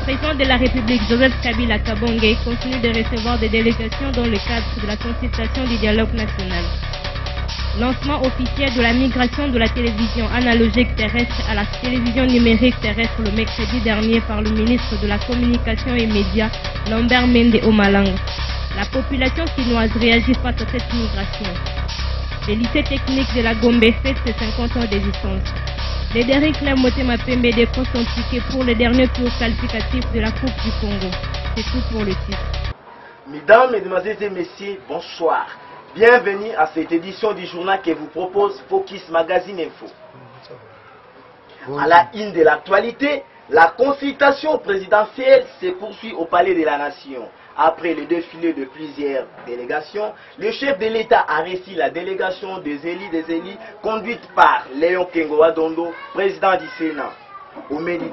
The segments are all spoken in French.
président de la République, Joseph Kabila Kabange, continue de recevoir des délégations dans le cadre de la consultation du dialogue national. Lancement officiel de la migration de la télévision analogique terrestre à la télévision numérique terrestre le mercredi dernier par le ministre de la Communication et Médias, Lambert Mende Omalanga. La population chinoise réagit face à cette migration. Le lycée technique de la Gombe fête ses 50 ans d'existence. Les Derrick Motema Pembe décroche son ticket pour le dernier tour qualificatif de la Coupe du Congo. C'est tout pour le titre. Mesdames, Mesdemoiselles et Messieurs, bonsoir. Bienvenue à cette édition du journal que vous propose Focus Magazine Info. À la une de l'actualité, la consultation présidentielle se poursuit au Palais de la Nation. Après le défilé de plusieurs délégations, le chef de l'État a reçu la délégation des élus conduite par Léon Kengo Adondo, président du Sénat. Au menu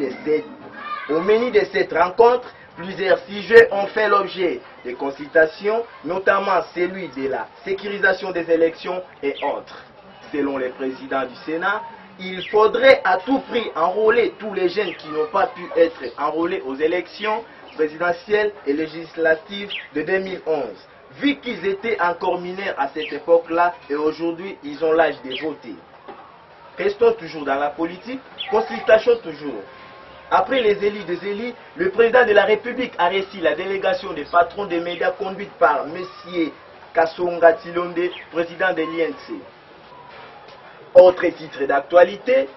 de cette rencontre, plusieurs sujets ont fait l'objet de consultations, notamment celui de la sécurisation des élections et autres. Selon le président du Sénat, il faudrait à tout prix enrôler tous les jeunes qui n'ont pas pu être enrôlés aux élections présidentielles et législatives de 2011, vu qu'ils étaient encore mineurs à cette époque-là et aujourd'hui ils ont l'âge de voter. Restons toujours dans la politique, consultation toujours. Après les élus des élus, le président de la République a reçu la délégation des patrons des médias conduite par M. Kassonga Tilonde, président de l'INC. Autre titre d'actualité,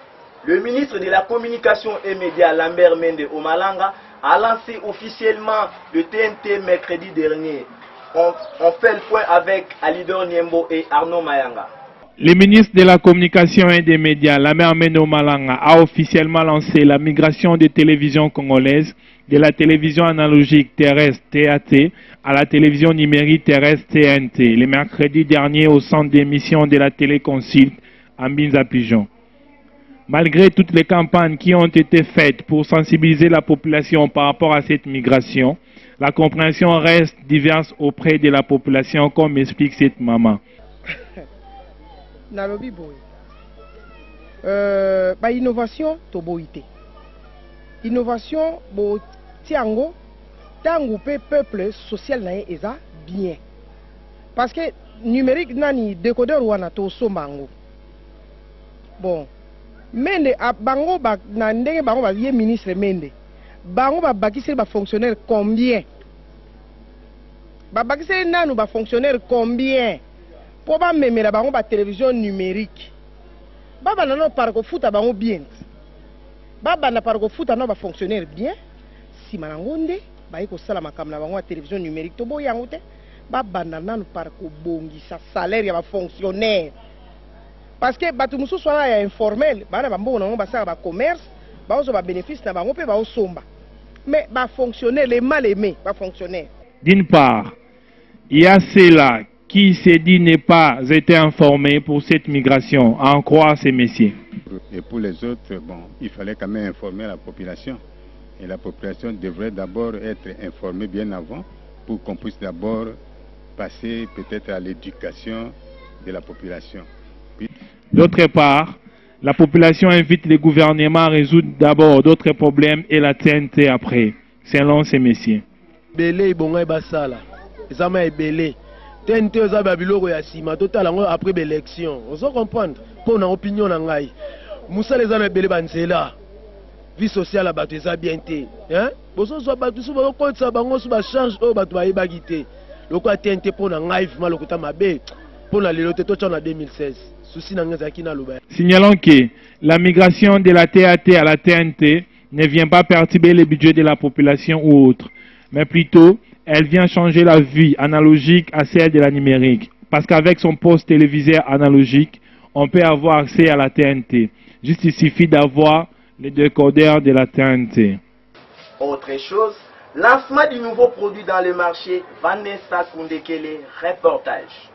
le ministre de la Communication et Médias, Lambert Mende Omalanga, a lancé officiellement le TNT mercredi dernier. On fait le point avec Alidor Niembo et Arnaud Mayanga. Le ministre de la Communication et des Médias, Lambert Mende Omalanga, a officiellement lancé la migration des télévisions congolaises de la télévision analogique terrestre TAT à la télévision numérique terrestre TNT, le mercredi dernier au centre d'émission de la téléconsulte à Mbinza-Pigeon. Malgré toutes les campagnes qui ont été faites pour sensibiliser la population par rapport à cette migration, la compréhension reste diverse auprès de la population, comme explique cette maman. Nalobi boy. Innovation to boité. Innovation bo tiango tango peuple social na eza bien. Parce que numérique nani décodeur wana to somango. Bon. Mende a bango ba na ndenge bango ba vie ministre Mende. Bango ba bakisi ba fonctionnaire combien? Ba bakisi nanu ba fonctionnaire combien? Pour ba memela bango ba télévision numérique. Baba na no parko futa bango bien. Baba na parko futa no ba fonctionnaire bien. Si manangonde ba iko sala makamna bango ba télévision numérique to boyango te. Baba na nanu parko bongi sa salaire ya ba fonctionnaire. Parce que batu musu soit ya informel, bana bambo na ba sala ba commerce, ba ozo ba bénéfice na bango pe ba osomba. Mais ba fonctionnaire les mal aimés, ba fonctionnaire. D'une part, il y a ceux-là qui se dit ne pas été informés pour cette migration, à en croire ces messieurs. Et pour les autres, bon, il fallait quand même informer la population. Et la population devrait d'abord être informée bien avant pour qu'on puisse d'abord passer peut-être à l'éducation de la population. D'autre part, la population invite le gouvernement à résoudre d'abord d'autres problèmes et la TNT après, selon ces messieurs. Belé bonga basala, ezama belé. TNT ezaba biloko ya sima total après l'élection. On se comprendre pour na opinion na ngai. Moussa les ana belé banzela. Vie sociale bato eza bien té, hein? Boso so bato so ba konta bango so ba change o bato ba yebagité. Loko TNT pour na ngai vraiment lokota mabe. Pour la lelo to en 2016. Signalons que la migration de la TAT à la TNT ne vient pas perturber le budget de la population ou autre, mais plutôt elle vient changer la vie analogique à celle de la numérique. Parce qu'avec son poste télévisé analogique, on peut avoir accès à la TNT. Juste il suffit d'avoir le décodeur de la TNT. Autre chose, lancement du nouveau produit dans le marché, Vanessa Koundekele, reportage.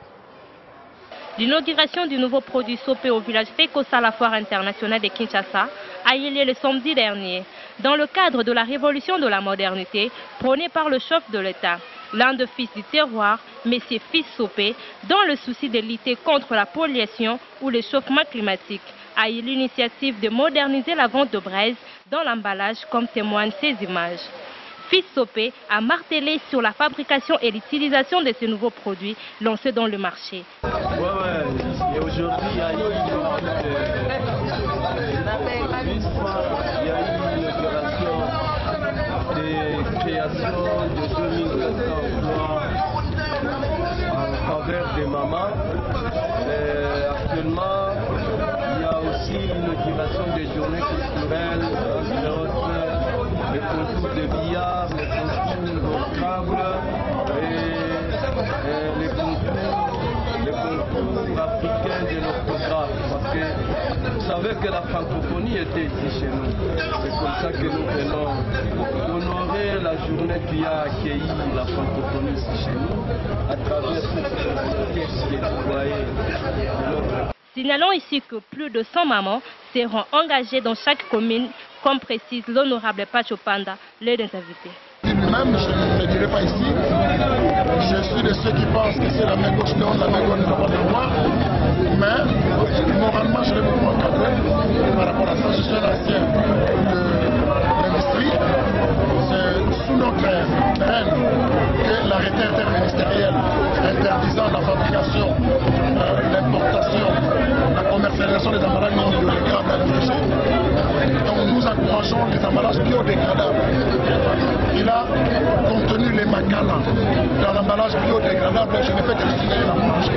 L'inauguration du nouveau produit sopé au village Fekosa à la foire internationale de Kinshasa a eu lieu le samedi dernier. Dans le cadre de la révolution de la modernité prônée par le chef de l'État, L'un des fils du terroir, M. Fils Sopé, dans le souci de lutter contre la pollution ou le chauffement climatique, a eu l'initiative de moderniser la vente de braise dans l'emballage, comme témoignent ces images. Fils Sopé a martelé sur la fabrication et l'utilisation de ces nouveaux produits lancés dans le marché. Et aujourd'hui, il y a eu une opération de création de 2400 emplois en faveur des mamans. Actuellement, il y a aussi une opération de journées culturelles, les concours de billard, les concours au Scrabble et les concours africains de l'orthographe. Parce que vous savez que la francophonie était ici chez nous. C'est comme ça que nous venons honorer la journée qui a accueilli la francophonie ici chez nous à travers cette pièce qui est déployée. Signalons ici que plus de 100 mamans seront engagées dans chaque commune, comme précise l'honorable Pacho Panda, l'un des invités. Lui-même, je ne le dirai pas ici. Je suis de ceux qui pensent que c'est la main gauche qui donne, la main gauche n'a pas de droit. Mais moralement, je l'ai beaucoup encadré par rapport à ça. Je suis un ancien de l'industrie. C'est sous notre règne que l'arrêté interministériel interdisant la fabrication, l'importation, la commercialisation des emballages non biodégradables a été fait. Donc nous encourageons les emballages biodégradables. Il a contenu les macalans dans l'emballage biodégradable. Je ne fais que signaler la marche.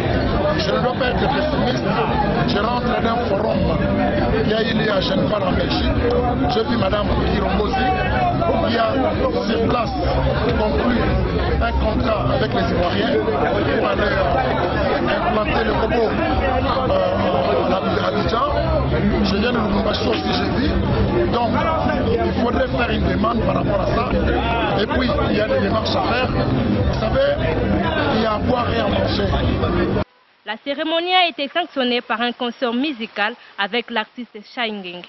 Je ne dois pas être pessimiste. Je rentre d'un forum qui a eu lieu à Genève en Belgique. J'ai vu Mme Kirombozi qui a sur place conclu un contrat avec les Ivoiriens pour aller implanter le robot à Abidjan. Je viens de Lubumbashi aussi, j'ai vu. Donc, il faudrait faire une demande par rapport à ça. Et puis, il y a des démarches à faire. Vous savez, il y a à boire et à manger. La cérémonie a été sanctionnée par un concert musical avec l'artiste Shining.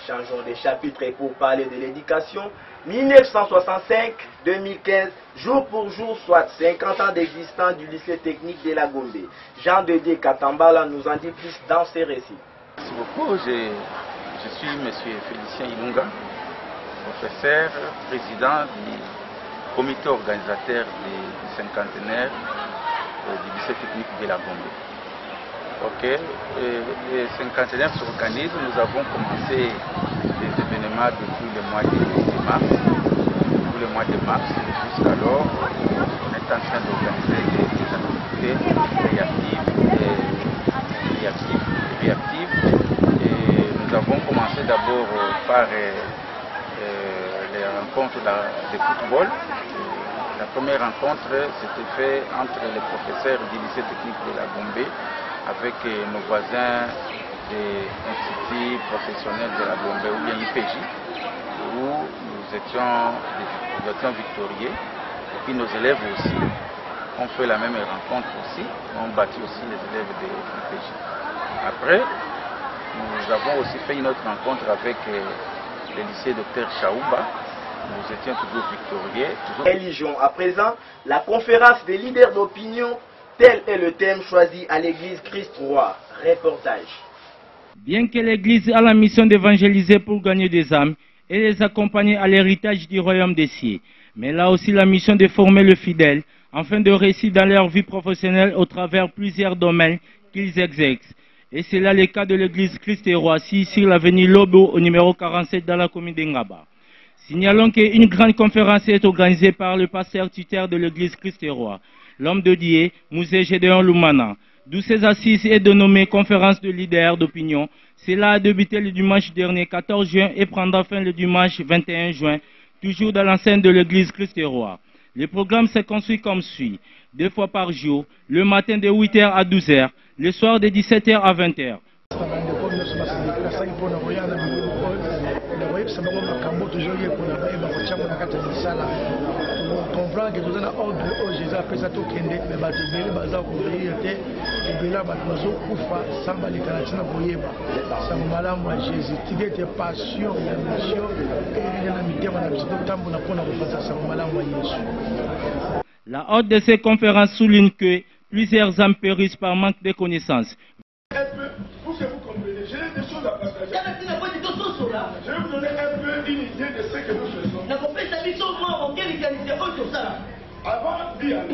Changeons de chapitre et pour parler de l'éducation. 1965-2015, jour pour jour, soit 50 ans d'existence du lycée technique de la Gombe. Jean de Dieu Katambala nous en dit plus dans ses récits. Merci beaucoup. Je suis M. Félicien Ilunga, professeur, président du comité organisateur du cinquantenaire du lycée technique de la Gombe. Ok, le cinquantenaire s'organise. Nous avons commencé des événements depuis le mois de mars. Tout le mois de mars, jusqu'alors, on est en train d'organiser des activités réactives. Et nous avons commencé d'abord par les rencontres de football. La première rencontre s'était faite entre les professeurs du lycée technique de la Gombe avec nos voisins des instituts professionnels de la Gombe ou bien IPJ, où nous étions victorieux. Et puis nos élèves aussi ont fait la même rencontre aussi, ont battu aussi les élèves de l'IPJ. Après, nous avons aussi fait une autre rencontre avec le lycée Dr Chaouba. Nous étions toujours victorieux. Religion. À présent, la conférence des leaders d'opinion, tel est le thème choisi à l'église Christ-Roi. Reportage. Bien que l'église a la mission d'évangéliser pour gagner des âmes et les accompagner à l'héritage du royaume des cieux, mais elle a aussi la mission de former le fidèle afin de réussir dans leur vie professionnelle au travers plusieurs domaines qu'ils exercent. Et c'est là le cas de l'église Christ-Roi, sur l'avenue Lobo au numéro 47 dans la commune d'Engaba. Signalons qu'une grande conférence est organisée par le pasteur tuteur de l'église Christ-Roi. l'homme de Die, Mousé Gédéon Lumana. D'où ces assises est dénommée conférence de leaders d'opinion. Cela a débuté le dimanche dernier 14 juin et prendra fin le dimanche 21 juin, toujours dans l'enceinte de l'église Christ-Roi. Le programme s'est construit comme suit. 2 fois par jour, le matin de 8h à 12h, le soir de 17h à 20h. La hôte de ces conférences souligne que plusieurs âmes périssent par manque de connaissances. Pour que vous compreniez, j'ai des choses à partager. Je vais vous donner un peu une idée de ce que nous faisons. Avant d'y aller,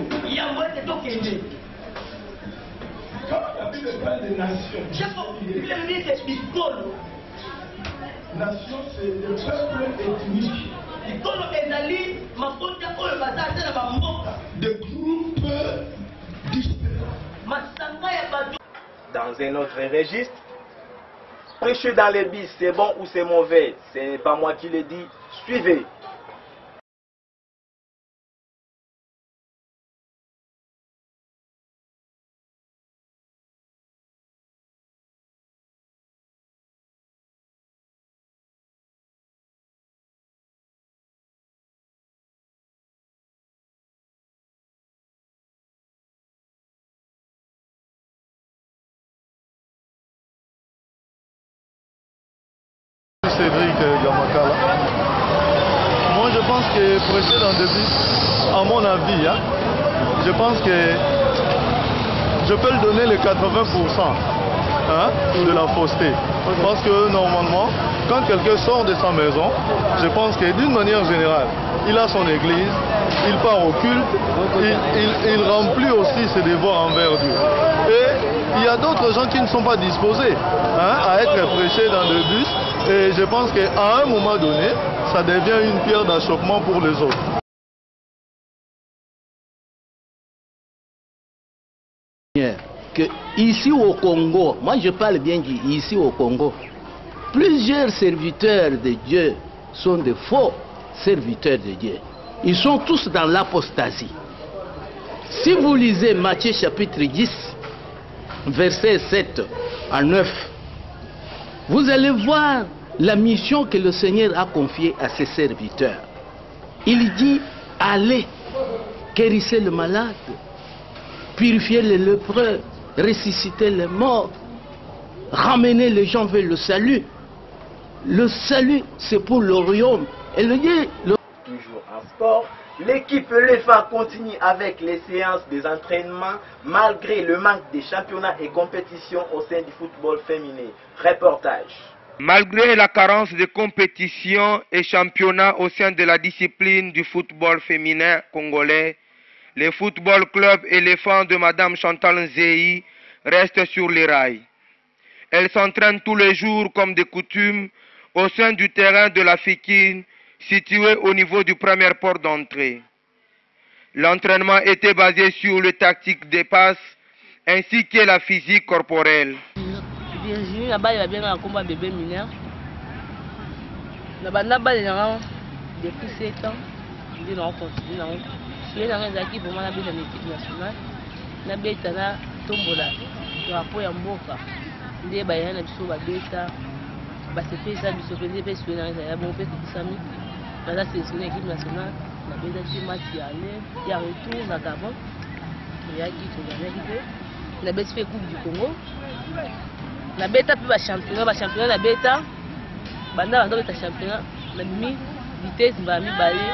quand la Bible parle de nation, nation c'est le peuple ethnique. Des groupes différents. Dans un autre registre, prêcher dans les bis, c'est bon ou c'est mauvais, ce n'est pas moi qui le dis, suivez. Cédric Gamakala. Moi je pense que prêcher dans des bis, à mon avis, je pense que je peux le donner les 80% de la fausseté. Parce que normalement, quand quelqu'un sort de sa maison, je pense que d'une manière générale, il a son église, il part au culte, il remplit aussi ses devoirs envers Dieu. Et il y a d'autres gens qui ne sont pas disposés à être prêchés dans le bus. Et je pense qu'à un moment donné, ça devient une pierre d'achoppement pour les autres. Que ici au Congo, moi je parle bien ici au Congo, plusieurs serviteurs de Dieu sont de faux serviteurs de Dieu. Ils sont tous dans l'apostasie. Si vous lisez Matthieu chapitre 10, versets 7 à 9, vous allez voir la mission que le Seigneur a confiée à ses serviteurs. Il dit, allez, guérissez le malade, purifiez les lépreux, ressuscitez les morts, ramenez les gens vers le salut. Le salut, c'est pour le royaume. Et le Dieu... Toujours en sport, l'équipe LEFA continue avec les séances des entraînements malgré le manque des championnats et compétitions au sein du football féminin. Reportage. Malgré la carence de compétitions et championnats au sein de la discipline du football féminin congolais, les football clubs éléphants de Madame Chantal Nzei restent sur les rails. Elles s'entraînent tous les jours comme de coutume au sein du terrain de la Fikine, situé au niveau du premier port d'entrée. L'entraînement était basé sur le tactique des passes ainsi que la physique corporelle. Virginie, là-bas, il va bien un combat bébé mineur. Là-bas, il y a depuis 7 ans. Il y a continué. Je suis dans les équipes pour moi, dans l'équipe nationale. Je suis dans la tombola. Je suis en Mboka. Je suis dans la tombola. Je suis dans la tombola. Dans la sélection nationale, on a des matchs qui allaient, il y a un retour dans Gabon, il y a qui on a fait Coupe du Congo, on a bêta puis championnat, la bêta, banda on a championnat, on a mis vitesse, on a mis balai,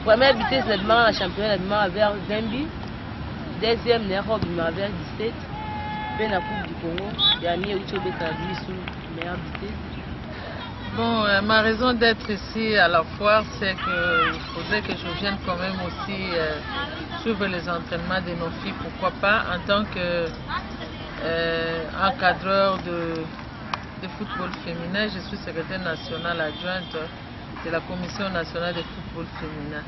première vitesse, on a demandé le championnat, on a vers 20 buts, deuxième, on a vers 17, puis la Coupe du Congo, il y a mis Ucho Beta sous meilleure vitesse. Bon, ma raison d'être ici à la foire, c'est qu'il faudrait que je vienne quand même aussi suivre les entraînements de nos filles, pourquoi pas, en tant qu'encadreur de football féminin. Je suis secrétaire nationale adjointe de la Commission nationale de football féminin.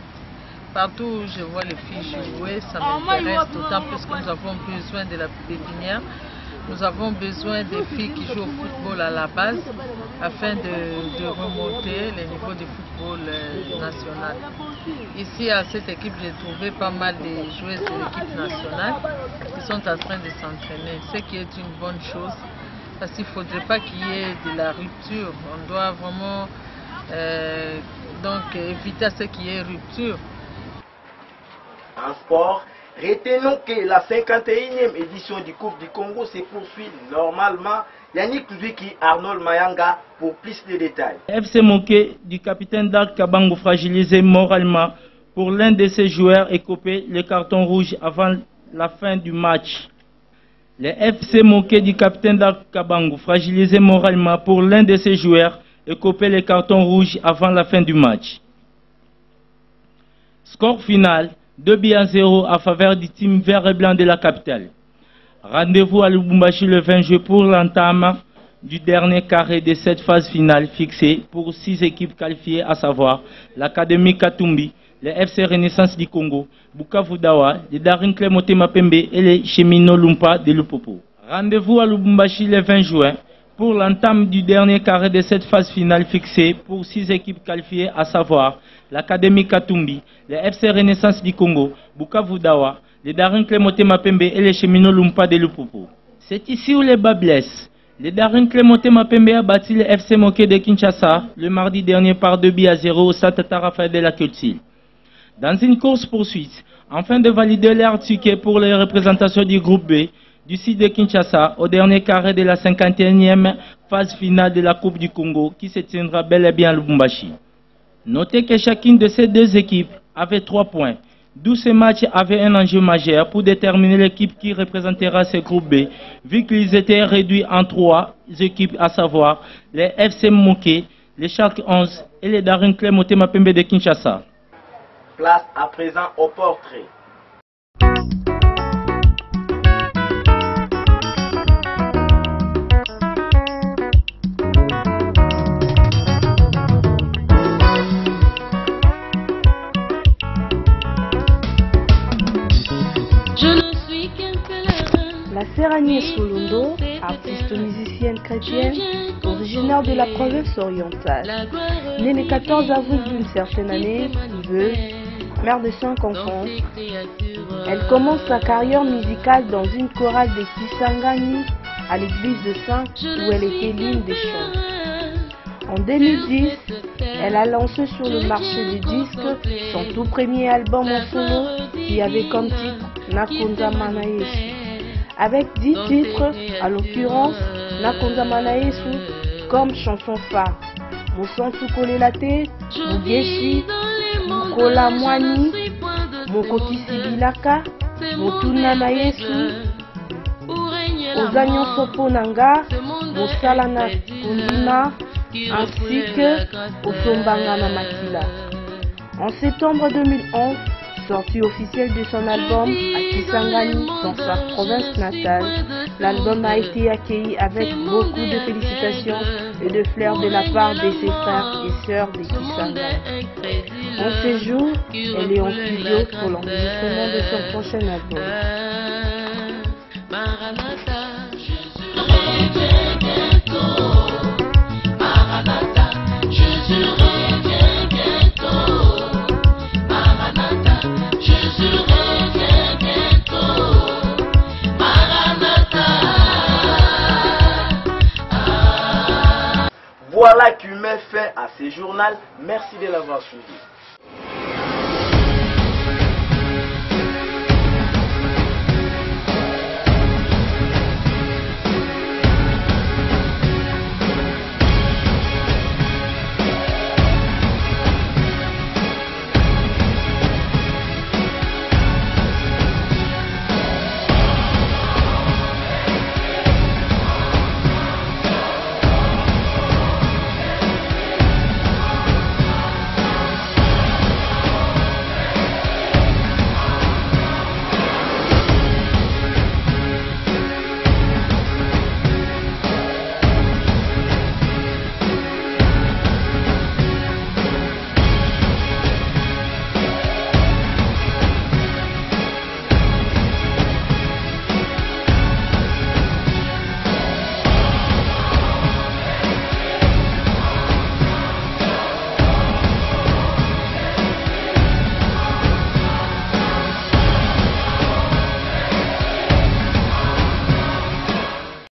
Partout où je vois les filles jouer, ça m'intéresse, d'autant plus que nous avons besoin de la pépinière. Nous avons besoin des filles qui jouent au football à la base afin de remonter le niveau du football national. Ici, à cette équipe, j'ai trouvé pas mal de joueuses de l'équipe nationale qui sont en train de s'entraîner, ce qui est une bonne chose parce qu'il ne faudrait pas qu'il y ait de la rupture. On doit vraiment donc éviter ce qui est rupture. En sport, retenons que la 51e édition du Coupe du Congo se poursuit normalement. Yannick Lubiki, Arnold Mayanga pour plus de détails. FC Moké du capitaine Dark Kabango fragilisé moralement pour l'un de ses joueurs et coupé le carton rouge avant la fin du match. Le FC Moké du capitaine Dark Kabango fragilisé moralement pour l'un de ses joueurs et coupé le carton rouge avant la fin du match. Score final 2-0 à faveur du team vert et blanc de la capitale. Rendez-vous à Lubumbashi le 20 juillet pour l'entame du dernier carré de cette phase finale fixée pour 6 équipes qualifiées, à savoir l'Académie Katumbi, le FC Renaissance du Congo, Bukavu Dawa, les Daring Motema Pembe et les Cheminots Lumpa de Lupopo. Rendez-vous à Lubumbashi le 20 juin pour l'entame du dernier carré de cette phase finale fixée pour 6 équipes qualifiées, à savoir l'Académie Katumbi, le FC Renaissance du Congo, Bukavu Dawa, les Daring Motema Pembe et les Cheminots Lumpa de Lupopo. C'est ici où les bas blessent. Les Daring Motema Pembe a battu le FC Moké de Kinshasa le mardi dernier par 2-0 au stade Tata Raphaël de la Culture. Dans une course-poursuite, afin de valider leur ticket pour les représentations du groupe B du site de Kinshasa au dernier carré de la 51e phase finale de la Coupe du Congo qui se tiendra bel et bien à Lubumbashi. Notez que chacune de ces deux équipes avait 3 points, d'où ce match avait un enjeu majeur pour déterminer l'équipe qui représentera ce groupe B, vu qu'ils étaient réduits en 3 équipes, à savoir les FC Moké, les Sharks 11 et les Daring Motema Pembe de Kinshasa. Place à présent au portrait. La sœur Agnès Solundo, artiste musicienne chrétienne, originaire de la province orientale, née le 14 avril d'une certaine année, veuve, mère de 5 enfants. Elle commence sa carrière musicale dans une chorale de Kisangani à l'église de Sainte où elle était l'une des chants. En 2010, elle a lancé sur le marché du disque son tout premier album en solo qui avait comme titre Nakonza Manayesu. Avec 10 titres, à l'occurrence Nakonza Manayesu comme chanson phare. Mosantu Kolelate, Mugeshi, Mukola Mwani, Mokokisi Bilaka, Motuna na Yesu, Ozanyo Soponanga, Mosalana Kundina, ainsi que Osombangana Makila. En septembre 2011, sortie officielle de son album à Kisangani dans sa province natale, l'album a été accueilli avec beaucoup de félicitations et de fleurs de la part de ses frères et sœurs de Kisangani. En ces jours, elle est en studio pour l'enregistrement de son prochain album. Voilà qui met fin à ce journal. Merci de l'avoir suivi.